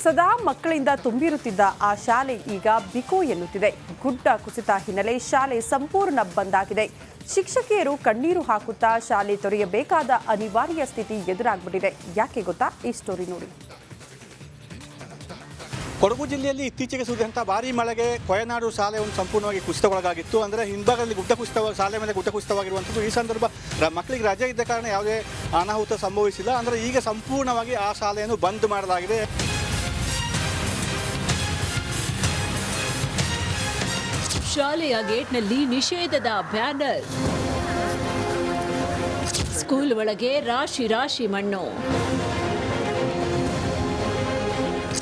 ಸದಾ ಮಕ್ಕಳಿಂದ ತುಂಬಿರುತ್ತಿದ್ದ ಆ ಶಾಲೆ ಈಗ ಬಿಕೋ ಎನ್ನುತ್ತಿದೆ. ಗುಡ್ಡ ಕುಸಿತ ಹಿನ್ನೆಲೆ ಶಾಲೆ ಸಂಪೂರ್ಣ ಬಂದ್ ಆಗಿದೆ. ಶಿಕ್ಷಕಿಯರು ಕಣ್ಣೀರು ಹಾಕುತ್ತಾ ಶಾಲೆ ತೊರೆಯಬೇಕಾದ ಅನಿವಾರ್ಯ ಸ್ಥಿತಿ ಎದುರಾಗ್ಬಿಟ್ಟಿದೆ. ಯಾಕೆ ಗೊತ್ತಾ? ಈ ಸ್ಟೋರಿ ನೋಡಿ. ಕೊಡಗು ಜಿಲ್ಲೆಯಲ್ಲಿ ಇತ್ತೀಚೆಗೆ ಸುರಿದಂಥ ಭಾರೀ ಮಳೆಗೆ ಕೊಯನಾಡು ಶಾಲೆ ಒಂದು ಸಂಪೂರ್ಣವಾಗಿ ಕುಸಿತಗೊಳಗಾಗಿತ್ತು. ಅಂದರೆ ಹಿಂಭಾಗದಲ್ಲಿ ಗುಡ್ಡ ಕುಸಿತ, ಶಾಲೆ ಮೇಲೆ ಗುಡ್ಡ ಕುಸಿತವಾಗಿರುವಂಥದ್ದು. ಈ ಸಂದರ್ಭ ಮಕ್ಕಳಿಗೆ ರಜೆ ಇದ್ದ ಕಾರಣ ಯಾವುದೇ ಅನಾಹುತ ಸಂಭವಿಸಿಲ್ಲ. ಅಂದರೆ ಈಗ ಸಂಪೂರ್ಣವಾಗಿ ಆ ಶಾಲೆಯನ್ನು ಬಂದ್ ಮಾಡಲಾಗಿದೆ. ಶಾಲೆಯ ಗೇಟ್ನಲ್ಲಿ ನಿಷೇಧದ ಬ್ಯಾನರ್, ಸ್ಕೂಲ್ ಒಳಗೆ ರಾಶಿ ರಾಶಿ ಮಣ್ಣು,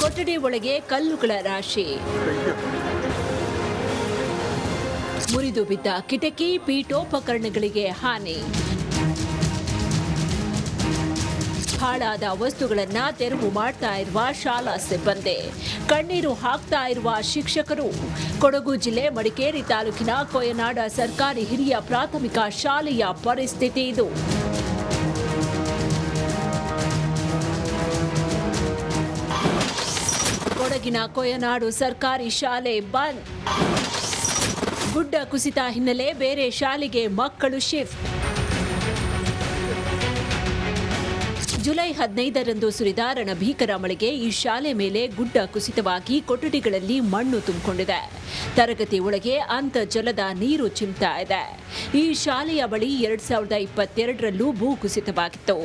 ಕೊಠಡಿ ಒಳಗೆ ಕಲ್ಲುಗಳ ರಾಶಿ, ಮುರಿದು ಬಿದ್ದ ಕಿಟಕಿ, ಪೀಠೋಪಕರಣಗಳಿಗೆ ಹಾನಿ, ಹಾಳಾದ ವಸ್ತುಗಳನ್ನ ತೆರವು ಮಾಡ್ತಾ ಇರುವ ಶಾಲಾ ಸಿಬ್ಬಂದಿ, ಕಣ್ಣೀರು ಹಾಕ್ತಾ ಇರುವ ಶಿಕ್ಷಕರು. ಕೊಡಗು ಜಿಲ್ಲೆ ಮಡಿಕೇರಿ ತಾಲೂಕಿನ ಕೊಯನಾಡ ಸರ್ಕಾರಿ ಹಿರಿಯ ಪ್ರಾಥಮಿಕ ಶಾಲೆಯ ಪರಿಸ್ಥಿತಿ ಇದು. ಕೊಡಗಿನ ಕೊಯನಾಡು ಸರ್ಕಾರಿ ಶಾಲೆ ಬಂದ್. ಗುಡ್ಡ ಕುಸಿತ ಹಿನ್ನೆಲೆ ಬೇರೆ ಶಾಲೆಗೆ ಮಕ್ಕಳು ಶಿಫ್ಟ್. ಜುಲೈ 15ರಂದು ಸುರಿದ ರಣಭೀಕರ ಮಳೆಗೆ ಈ ಶಾಲೆ ಮೇಲೆ ಗುಡ್ಡ ಕುಸಿತವಾಗಿ ಕೊಠಡಿಗಳಲ್ಲಿ ಮಣ್ಣು ತುಂಬಿಕೊಂಡಿದೆ. ತರಗತಿ ಒಳಗೆ ಅಂತರ್ಜಲದ ನೀರು ಚಿಮ್ತಾ ಇದೆ. ಈ ಶಾಲೆಯ ಬಳಿ 2022ರಲ್ಲೂ ಭೂ ಕುಸಿತವಾಗಿತ್ತು.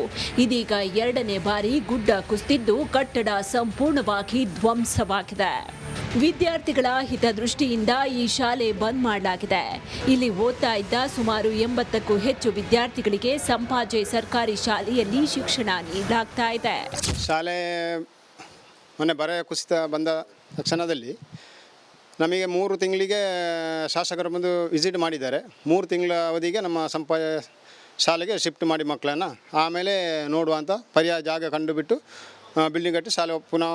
ಇದೀಗ 2ನೇ ಬಾರಿ ಗುಡ್ಡ ಕುಸಿದಿದ್ದು ಕಟ್ಟಡ ಸಂಪೂರ್ಣವಾಗಿ ಧ್ವಂಸವಾಗಿದೆ. ವಿದ್ಯಾರ್ಥಿಗಳ ಹಿತದೃಷ್ಟಿಯಿಂದ ಈ ಶಾಲೆ ಬಂದ್ ಮಾಡಲಾಗಿದೆ. ಇಲ್ಲಿ ಓದ್ತಾ ಇದ್ದ ಸುಮಾರು 80ಕ್ಕೂ ಹೆಚ್ಚು ವಿದ್ಯಾರ್ಥಿಗಳಿಗೆ ಸಂಪಾಜೆ ಸರ್ಕಾರಿ ಶಾಲೆಯಲ್ಲಿ ಶಿಕ್ಷಣ ನೀಡಲಾಗ್ತಾ ಇದೆ. ಶಾಲೆ ಮೊನ್ನೆ ಬರ ಕುಸಿತ ಬಂದ ತಕ್ಷಣದಲ್ಲಿ ನಮಗೆ 3 ತಿಂಗಳಿಗೆ ಶಾಸಕರು ಬಂದು ವಿಸಿಟ್ ಮಾಡಿದ್ದಾರೆ. 3 ತಿಂಗಳ ಅವಧಿಗೆ ನಮ್ಮ ಸಂಪಾಜೆ ಶಾಲೆಗೆ ಶಿಫ್ಟ್ ಮಾಡಿ ಮಕ್ಕಳನ್ನು ಆಮೇಲೆ ನೋಡುವ ಅಂತ ಪರ್ಯಾಯ ಜಾಗ ಕಂಡುಬಿಟ್ಟು ಬಿಲ್ಡಿಂಗ್ ಕಟ್ಟಿ ಶಾಲೆ ಪುನಃ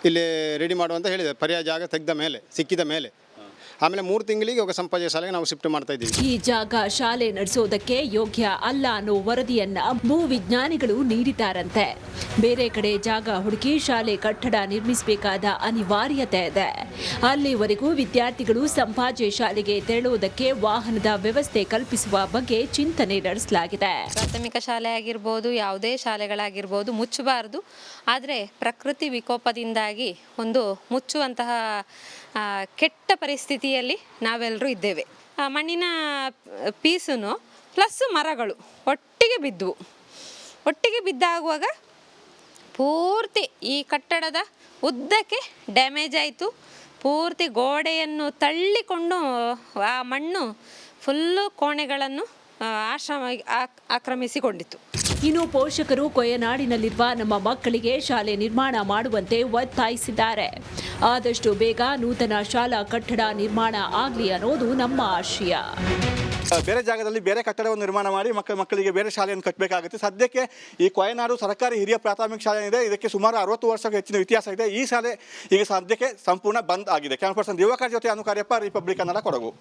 ಇಲ್ಲಿ ರೆಡಿ ಮಾಡುವಂತ ಹೇಳಿದ್ದಾರೆ. ಪರ್ಯಾಯ ಜಾಗ ತೆಗೆದ ಮೇಲೆ, ಸಿಕ್ಕಿದ ಮೇಲೆ ಆಮೇಲೆ 3 ತಿಂಗಳಿಗೆ ಹೋಗೋ ಸಂಪಾಜೆ ಶಾಲೆಗೆ ನಾವು ಶಿಫ್ಟ್ ಮಾಡ್ತಾ ಇದ್ದೀವಿ. ಈ ಜಾಗ ಶಾಲೆ ನಡೆಸೋದಕ್ಕೆ ಯೋಗ್ಯ ಅಲ್ಲ ಅನ್ನೋ ವರದಿಯನ್ನ ಭೂ ವಿಜ್ಞಾನಿಗಳು ನೀಡಿದ್ದಾರಂತೆ. ಬೇರೆ ಕಡೆ ಜಾಗ ಹುಡುಕಿ ಶಾಲೆ ಕಟ್ಟಡ ನಿರ್ಮಿಸಬೇಕಾದ ಅನಿವಾರ್ಯತೆ ಇದೆ. ಅಲ್ಲಿವರೆಗೂ ವಿದ್ಯಾರ್ಥಿಗಳು ಸಂಪಾಜೆ ಶಾಲೆಗೆ ತೆರಳುವುದಕ್ಕೆ ವಾಹನದ ವ್ಯವಸ್ಥೆ ಕಲ್ಪಿಸುವ ಬಗ್ಗೆ ಚಿಂತನೆ ನಡೆಸಲಾಗಿದೆ. ಪ್ರಾಥಮಿಕ ಶಾಲೆ ಆಗಿರ್ಬೋದು, ಯಾವುದೇ ಶಾಲೆಗಳಾಗಿರ್ಬೋದು ಮುಚ್ಚಬಾರದು. ಆದರೆ ಪ್ರಕೃತಿ ವಿಕೋಪದಿಂದಾಗಿ ಒಂದು ಮುಚ್ಚುವಂತಹ ಕೆಟ್ಟ ಪರಿಸ್ಥಿತಿಯಲ್ಲಿ ನಾವೆಲ್ಲರೂ ಇದ್ದೇವೆ. ಮಣ್ಣಿನ ಪೀಸು ಪ್ಲಸ್ ಮರಗಳು ಒಟ್ಟಿಗೆ ಬಿದ್ದವು. ಒಟ್ಟಿಗೆ ಬಿದ್ದಾಗುವಾಗ ಪೂರ್ತಿ ಈ ಕಟ್ಟಡದ ಉದ್ದಕ್ಕೆ ಡ್ಯಾಮೇಜ್ ಆಯಿತು. ಪೂರ್ತಿ ಗೋಡೆಯನ್ನು ತಳ್ಳಿಕೊಂಡು ಆ ಮಣ್ಣು ಫುಲ್ಲು ಕೋಣೆಗಳನ್ನು ಆಕ್ರಮಿಸಿಕೊಂಡಿತ್ತು. ಇನ್ನು ಪೋಷಕರು ಕೊಯನಾಡಿನಲ್ಲಿರುವ ನಮ್ಮ ಮಕ್ಕಳಿಗೆ ಶಾಲೆ ನಿರ್ಮಾಣ ಮಾಡುವಂತೆ ಒತ್ತಾಯಿಸಿದ್ದಾರೆ. ಆದಷ್ಟು ಬೇಗ ನೂತನ ಶಾಲಾ ಕಟ್ಟಡ ನಿರ್ಮಾಣ ಆಗಲಿ ಅನ್ನೋದು ನಮ್ಮ ಆಶಯ. ಬೇರೆ ಜಾಗದಲ್ಲಿ ಬೇರೆ ಕಟ್ಟಡವನ್ನು ನಿರ್ಮಾಣ ಮಾಡಿ ಮಕ್ಕಳಿಗೆ ಬೇರೆ ಶಾಲೆಯನ್ನು ಕಟ್ಟಬೇಕಾಗುತ್ತೆ. ಸದ್ಯಕ್ಕೆ ಈ ಕೊಯನಾಡು ಸರ್ಕಾರಿ ಹಿರಿಯ ಪ್ರಾಥಮಿಕ ಶಾಲೆ ಇದೆ. ಇದಕ್ಕೆ ಸುಮಾರು 60 ವರ್ಷಕ್ಕೂ ಹೆಚ್ಚಿನ ಇತಿಹಾಸ ಇದೆ. ಈ ಶಾಲೆ ಈಗ ಸದ್ಯಕ್ಕೆ ಸಂಪೂರ್ಣ ಬಂದ್ ಆಗಿದೆ. ಕ್ಯಾಮರಾ ದಿವಾಕರ್ ಜೊತೆ ಅನುಕಾರ್ಯಪ್ಪ, ರಿಪಬ್ಲಿಕ್ ಕನ್ನಡ, ಕೊಡಗು.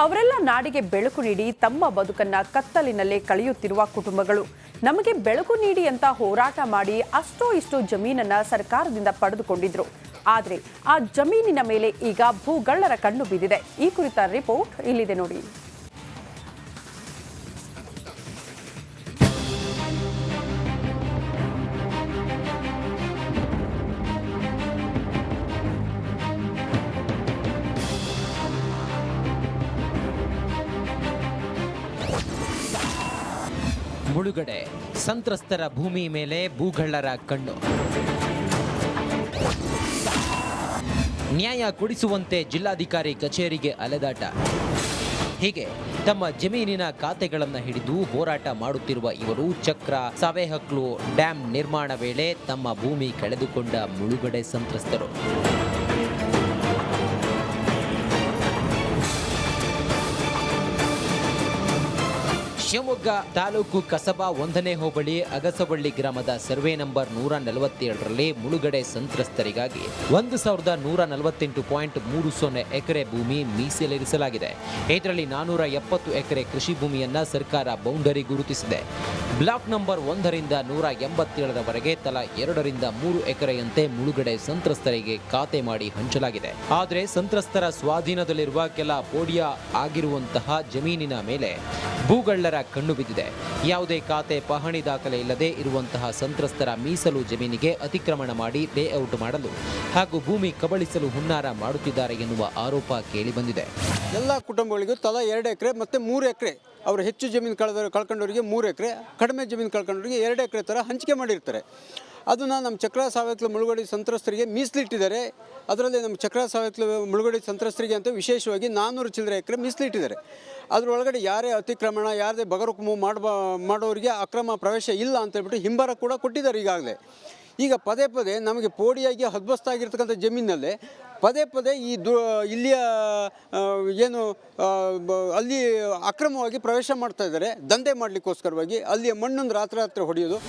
ಅವರೆಲ್ಲ ನಾಡಿಗೆ ಬೆಳಕು ನೀಡಿ ತಮ್ಮ ಬದುಕನ್ನ ಕತ್ತಲಿನಲ್ಲೇ ಕಳೆಯುತ್ತಿರುವ ಕುಟುಂಬಗಳು. ನಮಗೆ ಬೆಳಕು ನೀಡಿ ಅಂತ ಹೋರಾಟ ಮಾಡಿ ಅಷ್ಟೋ ಇಷ್ಟೋ ಜಮೀನನ್ನ ಸರ್ಕಾರದಿಂದ ಪಡೆದುಕೊಂಡಿದ್ರು. ಆದರೆ ಆ ಜಮೀನಿನ ಮೇಲೆ ಈಗ ಭೂಗಳ್ಳರ ಕಣ್ಣು ಬಿದ್ದಿದೆ. ಈ ಕುರಿತ ರಿಪೋರ್ಟ್ ಇಲ್ಲಿದೆ ನೋಡಿ. ಮುಳುಗಡೆ, ಸಂತ್ರಸ್ತರ ಭೂಮಿ ಮೇಲೆ ಭೂಗಳ್ಳರ ಕಣ್ಣು. ನ್ಯಾಯ ಕೊಡಿಸುವಂತೆ ಜಿಲ್ಲಾಧಿಕಾರಿ ಕಚೇರಿಗೆ ಅಲೆದಾಟ. ಹೀಗೆ ತಮ್ಮ ಜಮೀನಿನ ಖಾತೆಗಳನ್ನು ಹಿಡಿದು ಹೋರಾಟ ಮಾಡುತ್ತಿರುವ ಇವರು ಚಕ್ರ ಸಾವೆಹಕ್ಲು ಡ್ಯಾಂ ನಿರ್ಮಾಣ ವೇಳೆ ತಮ್ಮ ಭೂಮಿ ಕಳೆದುಕೊಂಡ ಮುಳುಗಡೆ ಸಂತ್ರಸ್ತರು. ಶಿವಮೊಗ್ಗ ತಾಲೂಕು ಕಸಬಾ 1ನೇ ಹೋಬಳಿ ಅಗಸವಳ್ಳಿ ಗ್ರಾಮದ ಸರ್ವೆ ನಂಬರ್ 147ರಲ್ಲಿ ಮುಳುಗಡೆ ಸಂತ್ರಸ್ತರಿಗಾಗಿ 1148.30 ಎಕರೆ ಭೂಮಿ ಮೀಸಲಿರಿಸಲಾಗಿದೆ. ಇದರಲ್ಲಿ 470 ಎಕರೆ ಕೃಷಿ ಭೂಮಿಯನ್ನ ಸರ್ಕಾರ ಬೌಂಡರಿ ಗುರುತಿಸಿದೆ. ಬ್ಲಾಕ್ ನಂಬರ್ 1ರಿಂದ 187ರವರೆಗೆ ತಲಾ 2ರಿಂದ 3 ಎಕರೆಯಂತೆ ಮುಳುಗಡೆ ಸಂತ್ರಸ್ತರಿಗೆ ಖಾತೆ ಮಾಡಿ ಹಂಚಲಾಗಿದೆ. ಆದರೆ ಸಂತ್ರಸ್ತರ ಸ್ವಾಧೀನದಲ್ಲಿರುವ ಕೆಲ ಪೋಡಿಯಾ ಆಗಿರುವಂತಹ ಜಮೀನಿನ ಮೇಲೆ ಭೂಗಳ್ಳರ ಕಣ್ಣು ಬಿದ್ದಿದೆ. ಯಾವುದೇ ಖಾತೆ ಪಹಣಿ ದಾಖಲೆ ಇಲ್ಲದೆ ಇರುವಂತಹ ಸಂತ್ರಸ್ತರ ಮೀಸಲು ಜಮೀನಿಗೆ ಅತಿಕ್ರಮಣ ಮಾಡಿ ಲೇಔಟ್ ಮಾಡಲು ಹಾಗೂ ಭೂಮಿ ಕಬಳಿಸಲು ಹುನ್ನಾರ ಮಾಡುತ್ತಿದ್ದಾರೆ ಎನ್ನುವ ಆರೋಪ ಕೇಳಿಬಂದಿದೆ. ಎಲ್ಲ ಕುಟುಂಬಗಳಿಗೂ ತಲಾ 2 ಎಕರೆ ಮತ್ತು 3 ಎಕರೆ, ಅವರು ಹೆಚ್ಚು ಜಮೀನು ಕಳ್ಕೊಂಡವರಿಗೆ 3 ಎಕರೆ, ಕಡಿಮೆ ಜಮೀನು ಕಳ್ಕೊಂಡವರಿಗೆ 2 ಎಕರೆ ಥರ ಹಂಚಿಕೆ ಮಾಡಿರ್ತಾರೆ. ಅದನ್ನು ನಮ್ಮ ಚಕ್ರ ಸಾವಯವ ಮುಳುಗಡೆ ಸಂತ್ರಸ್ತರಿಗೆ ಮೀಸಲಿಟ್ಟಿದ್ದಾರೆ. ಅದರಲ್ಲಿ ನಮ್ಮ ಚಕ್ರ ಸಾವಯವ ಮುಳುಗಡೆ ಸಂತ್ರಸ್ತರಿಗೆ ಅಂತ ವಿಶೇಷವಾಗಿ 400 ಚಿಲ್ಲರೆ ಎಕರೆ ಮೀಸಲಿಟ್ಟಿದ್ದಾರೆ. ಅದರೊಳಗಡೆ ಯಾರೇ ಅತಿಕ್ರಮಣ, ಯಾರದೇ ಬಗರುಕುಮು ಮಾಡೋರಿಗೆ ಅಕ್ರಮ ಪ್ರವೇಶ ಇಲ್ಲ ಅಂತೇಳ್ಬಿಟ್ಟು ಹಿಂಬರ ಕೂಡ ಕೊಟ್ಟಿದ್ದಾರೆ ಈಗಾಗಲೇ. ಈಗ ಪದೇ ಪದೇ ನಮಗೆ ಪೋಡಿಯಾಗಿ ಹದ್ಬಸ್ತಾಗಿರ್ತಕ್ಕಂಥ ಜಮೀನಲ್ಲೇ ಪದೇ ಪದೇ ಇಲ್ಲಿಯ ಏನು ಅಲ್ಲಿ ಅಕ್ರಮವಾಗಿ ಪ್ರವೇಶ ಮಾಡ್ತಾ ಇದ್ದಾರೆ. ದಂಧೆ ಮಾಡಲಿಕ್ಕೋಸ್ಕರವಾಗಿ ಅಲ್ಲಿಯ ಮಣ್ಣನ್ನು ರಾತ್ರಿ ಹೊಡೆಯೋದು.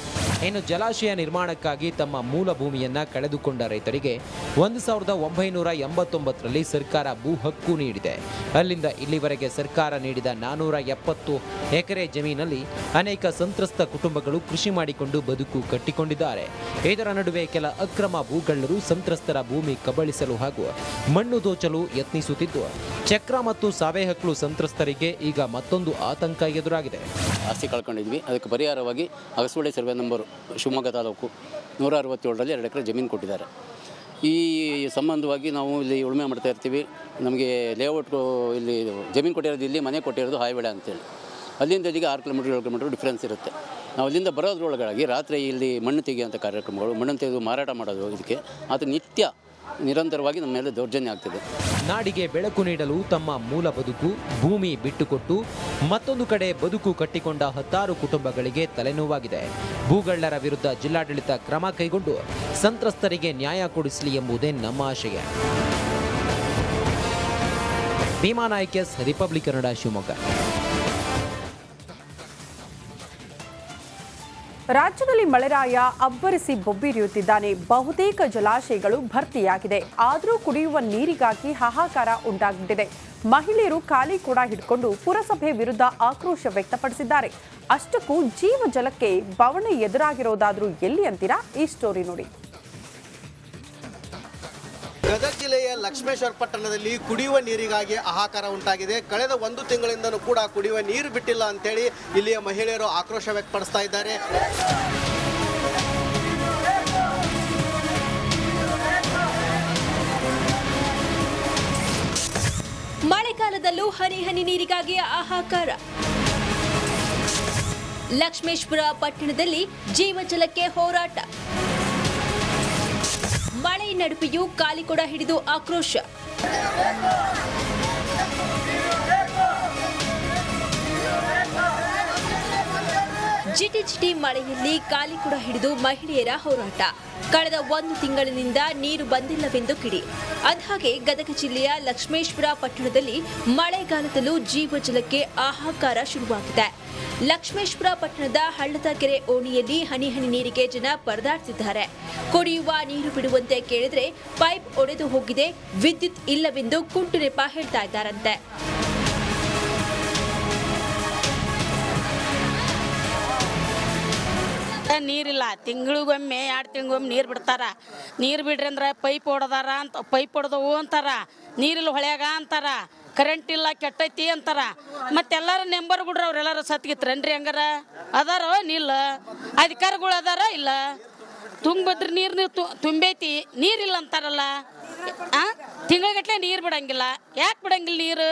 ಇನ್ನು ಜಲಾಶಯ ನಿರ್ಮಾಣಕ್ಕಾಗಿ ತಮ್ಮ ಮೂಲ ಭೂಮಿಯನ್ನ ಕಳೆದುಕೊಂಡ ರೈತರಿಗೆ 1989ರಲ್ಲಿ ಸರ್ಕಾರ ಭೂ ಹಕ್ಕು ನೀಡಿದೆ. ಅಲ್ಲಿಂದ ಇಲ್ಲಿವರೆಗೆ ಸರ್ಕಾರ ನೀಡಿದ 470 ಎಕರೆ ಜಮೀನಲ್ಲಿ ಅನೇಕ ಸಂತ್ರಸ್ತ ಕುಟುಂಬಗಳು ಕೃಷಿ ಮಾಡಿಕೊಂಡು ಬದುಕು ಕಟ್ಟಿಕೊಂಡಿದ್ದಾರೆ. ಇದರ ನಡುವೆ ಕೆಲ ಅಕ್ರಮ ಭೂಗಳ್ಳರು ಸಂತ್ರಸ್ತರ ಭೂಮಿ ಕಬಳಿಸಲು ಹಾಗೂ ಮಣ್ಣು ದೋಚಲು ಯತ್ನಿಸುತ್ತಿದ್ದು, ಚಕ್ರ ಮತ್ತು ಸಾವೇಹಕ್ಲು ಸಂತ್ರಸ್ತರಿಗೆ ಈಗ ಮತ್ತೊಂದು ಆತಂಕ ಎದುರಾಗಿದೆ. ಆಸ್ತಿ ಕಳ್ಕೊಂಡಿದ್ವಿ. ಅದಕ್ಕೆ ಪರಿಹಾರವಾಗಿ ಅಗಸವಳ್ಳಿ ಸರ್ವೆ ನಂಬರು ಶಿವಮೊಗ್ಗ ತಾಲೂಕು 167ರಲ್ಲಿ 2 ಎಕರೆ ಜಮೀನು ಕೊಟ್ಟಿದ್ದಾರೆ. ಈ ಸಂಬಂಧವಾಗಿ ನಾವು ಇಲ್ಲಿ ಉಳುಮೆ ಮಾಡ್ತಾ ಇರ್ತೀವಿ. ನಮಗೆ ಲೇಔಟ್ ಇಲ್ಲಿ ಜಮೀನು ಕೊಟ್ಟಿರೋದು, ಇಲ್ಲಿ ಮನೆ ಕೊಟ್ಟಿರೋದು ಹಾಯ್ಬೇಡ ಅಂತೇಳಿ. ಅಲ್ಲಿಂದ ಇಲ್ಲಿಗೆ 6 ಕಿಲೋಮೀಟರ್ 7 ಕಿಲೋಮೀಟರ್ ಡಿಫ್ರೆನ್ಸ್ ಇರುತ್ತೆ. ನಾವು ಅಲ್ಲಿಂದ ಬರೋದ್ರೊಳಗಾಗಿ ರಾತ್ರಿ ಇಲ್ಲಿ ಮಣ್ಣು ತೆಗೆಯುವಂಥ ಕಾರ್ಯಕ್ರಮಗಳು, ಮಣ್ಣನ್ನು ತೆಗೆದು ಮಾರಾಟ ಮಾಡೋದು, ಇದಕ್ಕೆ ಅದು ನಿರಂತರವಾಗಿ ನಮ್ಮ ಮೇಲೆ ದೌರ್ಜನ್ಯ ಆಗ್ತಿದೆ. ನಾಡಿಗೆ ಬೆಳಕು ನೀಡಲು ತಮ್ಮ ಮೂಲ ಬದುಕು ಭೂಮಿ ಬಿಟ್ಟುಕೊಟ್ಟು ಮತ್ತೊಂದು ಕಡೆ ಬದುಕು ಕಟ್ಟಿಕೊಂಡ 10 ಕುಟುಂಬಗಳಿಗೆ ತಲೆನೋವಾಗಿದೆ. ಭೂಗಳ್ಳರ ವಿರುದ್ಧ ಜಿಲ್ಲಾಡಳಿತ ಕ್ರಮ ಕೈಗೊಂಡು ಸಂತ್ರಸ್ತರಿಗೆ ನ್ಯಾಯ ಕೊಡಿಸಲಿ ಎಂಬುದೇ ನಮ್ಮ ಆಶಯ. ಭೀಮಾ ನಾಯ್ಕ, ರಿಪಬ್ಲಿಕ್ ಕನ್ನಡ, ಶಿವಮೊಗ್ಗ. ರಾಜ್ಯದಲ್ಲಿ ಮಳೆರಾಯ ಅಬ್ಬರಿಸಿ ಬೊಬ್ಬಿರಿಯುತ್ತಿದ್ದಾನೆ. ಬಹುತೇಕ ಜಲಾಶಯಗಳು ಭರ್ತಿಯಾಗಿದೆ. ಆದರೂ ಕುಡಿಯುವ ನೀರಿಗಾಗಿ ಹಾಹಾಕಾರ ಉಂಟಾಗ್ಬಿಟ್ಟಿದೆ. ಮಹಿಳೆಯರು ಖಾಲಿ ಕೂಡ ಹಿಡ್ಕೊಂಡು ಪುರಸಭೆ ವಿರುದ್ಧ ಆಕ್ರೋಶ ವ್ಯಕ್ತಪಡಿಸಿದ್ದಾರೆ. ಅಷ್ಟಕ್ಕೂ ಜೀವ ಜಲಕ್ಕೆ ಬವಣೆ ಎದುರಾಗಿರೋದಾದ್ರೂ ಎಲ್ಲಿ ಅಂತೀರಾ? ಈ ಸ್ಟೋರಿ ನೋಡಿ. ಗದಗ ಜಿಲ್ಲೆಯ ಲಕ್ಷ್ಮೇಶ್ವರ ಪಟ್ಟಣದಲ್ಲಿ ಕುಡಿಯುವ ನೀರಿಗಾಗಿ ಹಾಹಾಕಾರ ಉಂಟಾಗಿದೆ. ಕಳೆದ 1 ತಿಂಗಳಿಂದಲೂ ಕೂಡ ಕುಡಿಯುವ ನೀರು ಬಿಟ್ಟಿಲ್ಲ ಅಂತೇಳಿ ಇಲ್ಲಿಯ ಮಹಿಳೆಯರು ಆಕ್ರೋಶ ವ್ಯಕ್ತಪಡಿಸ್ತಾ ಇದ್ದಾರೆ. ಮಳೆಗಾಲದಲ್ಲೂ ಹನಿ ಹನಿ ನೀರಿಗಾಗಿ ಹಾಹಾಕಾರ. ಲಕ್ಷ್ಮೇಶ್ವರ ಪಟ್ಟಣದಲ್ಲಿ ಜೀವಜಲಕ್ಕೆ ಹೋರಾಟ. ಮಳೆ ನಡುವೆಯೂ ಕಾಲಿಕೊಡ ಹಿಡಿದು ಆಕ್ರೋಶ. ಜಿಟಿ ಮಳೆಯಲ್ಲಿ ಕಾಲಿಕೊಡ ಹಿಡಿದು ಮಹಿಳೆಯರ ಹೋರಾಟ. ಕಳೆದ 1 ತಿಂಗಳಿನಿಂದ ನೀರು ಬಂದಿಲ್ಲವೆಂದು ಕಿಡಿ. ಅಂದಹಾಗೆ ಗದಗ ಜಿಲ್ಲೆಯ ಲಕ್ಷ್ಮೇಶ್ವರ ಪಟ್ಟಣದಲ್ಲಿ ಮಳೆಗಾಲದಲ್ಲೂ ಜೀವಜಲಕ್ಕೆ ಹಾಹಾಕಾರ ಶುರುವಾಗಿದೆ. ಲಕ್ಷ್ಮೇಶ್ವರ ಪಟ್ಟಣದ ಹಳ್ಳದ ಕೆರೆ ಓಣಿಯಲ್ಲಿ ಹನಿ ಹನಿ ನೀರಿಗೆ ಜನ ಪರದಾಡ್ತಿದ್ದಾರೆ. ಕುಡಿಯುವ ನೀರು ಬಿಡುವಂತೆ ಕೇಳಿದ್ರೆ ಪೈಪ್ ಒಡೆದು ಹೋಗಿದೆ, ವಿದ್ಯುತ್ ಇಲ್ಲವೆಂದು ಕುಂಟು ನೆಪ ಹೇಳ್ತಾ ಇದ್ದಾರಂತೆ. ನೀರಿಲ್ಲ, ತಿಂಗಳಿಗೊಮ್ಮೆ 2 ತಿಂಗಳಿಗೊಮ್ಮೆ ನೀರು ಬಿಡ್ತಾರ. ನೀರು ಬಿಡ್ರಿ ಅಂದ್ರೆ ಪೈಪ್ ಹೊಡೆದಾರ ಅಂತ, ಪೈಪ್ ಹೊಡೆದವು ಅಂತಾರ. ನೀರಿಲ್ಲ ಹೊಳ್ಯಾಗ ಅಂತಾರ. ಕರೆಂಟ್ ಇಲ್ಲ, ಕೆಟ್ಟೈತಿ ಅಂತಾರ. ಮತ್ತೆಲ್ಲರೂ ನೆಂಬರ್ ಗುಡ್ರ ಅವ್ರೆಲ್ಲರೂ ಸತ್ಗಿತ್ರೇನ್ರಿ? ಹಂಗಾರ ಅದಾರ ನಿಲ್ಲ? ಅಧಿಕಾರಿಗಳು ಅದಾರ ಇಲ್ಲ? ತುಂಬಿದ್ರೆ ನೀರು ತುಂಬೈತಿ, ನೀರಿಲ್ಲ ಅಂತಾರಲ್ಲ. ತಿಂಗಳಿಗಟ್ಲೆ ನೀರು ಬಿಡಂಗಿಲ್ಲ. ಯಾಕೆ ಬಿಡಂಗಿಲ್ಲ ನೀರು?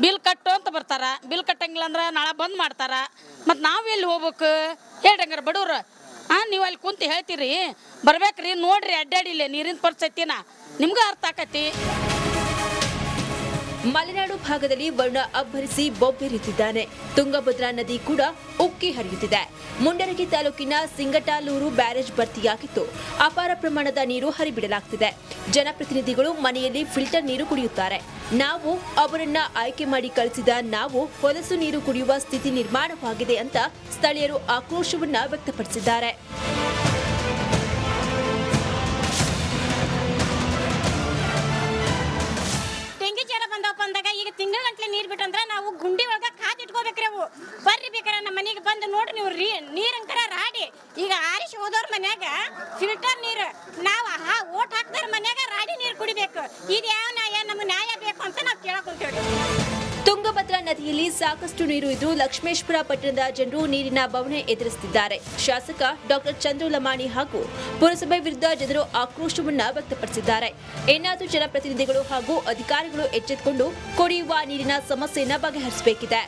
ಬಿಲ್ ಕಟ್ಟು ಅಂತ ಬರ್ತಾರ. ಬಿಲ್ ಕಟ್ಟಂಗಿಲ್ಲ ಅಂದ್ರೆ ನಾಳೆ ಬಂದ್ ಮಾಡ್ತಾರ. ಮತ್ತು ನಾವು ಎಲ್ಲಿ ಹೋಗ್ಬೇಕು ಹೇಳ್ರಿ? ಹಂಗಾರ ಬಡವ್ರು ನೀವು ಅಲ್ಲಿ ಕುಂತು ಹೇಳ್ತೀರಿ, ಬರ್ಬೇಕ್ರಿ, ನೋಡ್ರಿ ಅಡ್ಡಾಡಿಲ್ಲ ನೀರಿನ ಪರಿಸ್ಥಿತಿನ, ನಿಮ್ಗೆ ಅರ್ಥ ಆಕತಿ. ಮಲೆನಾಡು ಭಾಗದಲ್ಲಿ ವರುಣ ಅಬ್ಬರಿಸಿ ಬೊಬ್ಬೆರಿಯುತ್ತಿದ್ದಾನೆ. ತುಂಗಭದ್ರಾ ನದಿ ಕೂಡ ಉಕ್ಕಿ ಹರಿಯುತ್ತಿದೆ. ಮುಂಡರಗಿ ತಾಲೂಕಿನ ಸಿಂಗಟಾಲೂರು ಬ್ಯಾರೇಜ್ ಭರ್ತಿಯಾಗಿದ್ದು ಅಪಾರ ಪ್ರಮಾಣದ ನೀರು ಹರಿಬಿಡಲಾಗ್ತಿದೆ. ಜನಪ್ರತಿನಿಧಿಗಳು ಮನೆಯಲ್ಲಿ ಫಿಲ್ಟರ್ ನೀರು ಕುಡಿಯುತ್ತಾರೆ. ನಾವು ಅವರನ್ನ ಆಯ್ಕೆ ಮಾಡಿ ಕಳಿಸಿದ ನಾವು ಹೊಲಸು ನೀರು ಕುಡಿಯುವ ಸ್ಥಿತಿ ನಿರ್ಮಾಣವಾಗಿದೆ ಅಂತ ಸ್ಥಳೀಯರು ಆಕ್ರೋಶವನ್ನ ವ್ಯಕ್ತಪಡಿಸಿದ್ದಾರೆ. ಬಂದಾಗ ಈಗ ತಿಂಗಳ ಗಂಟ್ಲೆ ನೀರು ಬಿಟ್ಟಂದ್ರೆ ನಾವು ಗುಂಡಿ ಒಳಗ ಕಾತ್ ಇಟ್ಕೋಬೇಕ್ರಿ. ಅವು ಬರ್ರಿ ಬೇಕಾರ ನಮ್ಮ ಮನೆಗೆ ಬಂದು ನೋಡಿ ನೀವು ನೀರಂಕರ ರಾಡಿ ಈಗ ಆರಿಸಿ ಹೋದವ್ರ ಮನ್ಯಾಗ ಫಿಲ್ಟರ್ ನೀರು ನಾವು ಓಟ್ ಹಾಕ್ದವ್ರ ಮನ್ಯಾಗ ರಾಡಿ ನೀರು ಕುಡಿಬೇಕು. ಇದು ಯಾವ ನ್ಯಾಯ? ನಮ್ಮ ನ್ಯಾಯ ಬೇಕು ಅಂತ ನಾವು ಕೇಳಕೊಂತೀವಿ. ತುಂಗಭದ್ರಾ ನದಿಯಲ್ಲಿ ಸಾಕಷ್ಟು ನೀರು ಇದ್ರೂ ಲಕ್ಷ್ಮೇಶ್ವರ ಪಟ್ಟಣದ ಜನರು ನೀರಿನ ಬವಣೆ ಎದುರಿಸುತ್ತಿದ್ದಾರೆ. ಶಾಸಕ ಡಾಕ್ಟರ್ ಚಂದ್ರು ಲಮಾಣಿ ಹಾಗೂ ಪುರಸಭೆ ವಿರುದ್ಧ ಜನರು ಆಕ್ರೋಶವನ್ನ ವ್ಯಕ್ತಪಡಿಸಿದ್ದಾರೆ. ಇನ್ನಾದರೂ ಜನಪ್ರತಿನಿಧಿಗಳು ಹಾಗೂ ಅಧಿಕಾರಿಗಳು ಎಚ್ಚೆತ್ತುಕೊಂಡು ಕುಡಿಯುವ ನೀರಿನ ಸಮಸ್ಯೆಯನ್ನು ಬಗೆಹರಿಸಬೇಕಿದೆ.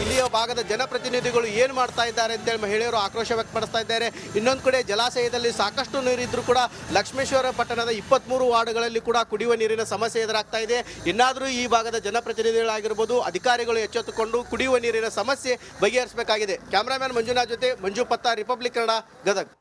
ಇಲ್ಲಿಯ ಭಾಗದ ಜನಪ್ರತಿನಿಧಿಗಳು ಏನು ಮಾಡ್ತಾ ಇದ್ದಾರೆ ಅಂತೇಳಿ ಮಹಿಳೆಯರು ಆಕ್ರೋಶ ವ್ಯಕ್ತಪಡಿಸ್ತಾ ಇದ್ದಾರೆ. ಇನ್ನೊಂದು ಕಡೆ ಜಲಾಶಯದಲ್ಲಿ ಸಾಕಷ್ಟು ನೀರಿದ್ರೂ ಕೂಡ ಲಕ್ಷ್ಮೇಶ್ವರ ಪಟ್ಟಣದ 23 ವಾರ್ಡ್ಗಳಲ್ಲಿ ಕೂಡ ಕುಡಿಯುವ ನೀರಿನ ಸಮಸ್ಯೆ ಎದುರಾಗ್ತಾ ಇದೆ. ಇನ್ನಾದರೂ ಈ ಭಾಗದ ಜನಪ್ರತಿನಿಧಿಗಳಾಗಿರ್ಬೋದು, ಅಧಿಕಾರಿಗಳು ಎಚ್ಚೆತ್ತುಕೊಂಡು ಕುಡಿಯುವ ನೀರಿನ ಸಮಸ್ಯೆ ಬಗೆಹರಿಸಬೇಕಾಗಿದೆ. ಕ್ಯಾಮರಾಮ್ಯಾನ್ ಮಂಜುನಾಥ್ ಜೊತೆ ಮಂಜು ಪತ್ತ, ರಿಪಬ್ಲಿಕ್ ಕನ್ನಡ, ಗದಗ್.